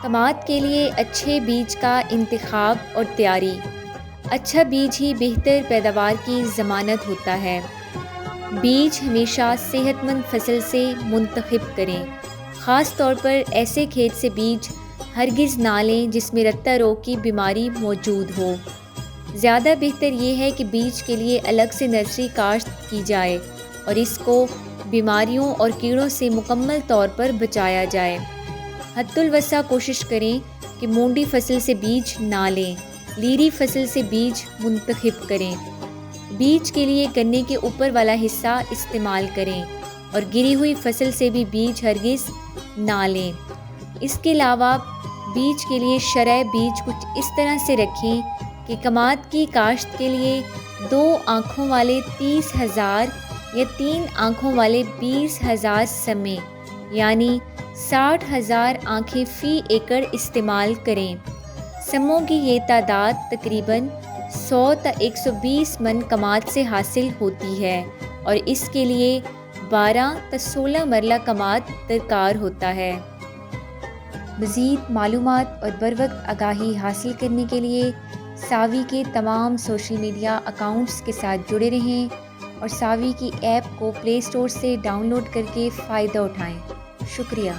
کماد کے لیے اچھے بیج کا انتخاب اور تیاری۔ اچھا بیج ہی بہتر پیداوار کی ضمانت ہوتا ہے۔ بیج ہمیشہ صحت مند فصل سے منتخب کریں۔ خاص طور پر ایسے کھیت سے بیج ہرگز نہ لیں جس میں رتا روگ کی بیماری موجود ہو۔ زیادہ بہتر یہ ہے کہ بیج کے لیے الگ سے نرسری کاشت کی جائے اور اس کو بیماریوں اور کیڑوں سے مکمل طور پر بچایا جائے۔ حد الوسع کوشش کریں کہ مونڈی فصل سے بیج نہ لیں، لیری فصل سے بیج منتخب کریں۔ بیج کے لیے گنے کے اوپر والا حصہ استعمال کریں اور گری ہوئی فصل سے بھی بیج ہرگز نہ لیں۔ اس کے علاوہ بیج کے لیے شرح بیج کچھ اس طرح سے رکھیں کہ کماد کی کاشت کے لیے 2 آنکھوں والے 30,000 یا 3 آنکھوں والے 20,000 سمیں یعنی 60,000 آنکھیں فی ایکڑ استعمال کریں۔ سموں کی یہ تعداد تقریباً 100 تا 120 من کماد سے حاصل ہوتی ہے اور اس کے لیے 12 تا 16 مرلہ کماد درکار ہوتا ہے۔ مزید معلومات اور بروقت آگاہی حاصل کرنے کے لیے ساوی کے تمام سوشل میڈیا اکاؤنٹس کے ساتھ جڑے رہیں اور ساوی کی ایپ کو پلے اسٹور سے ڈاؤن لوڈ کر کے فائدہ اٹھائیں۔ شکریہ۔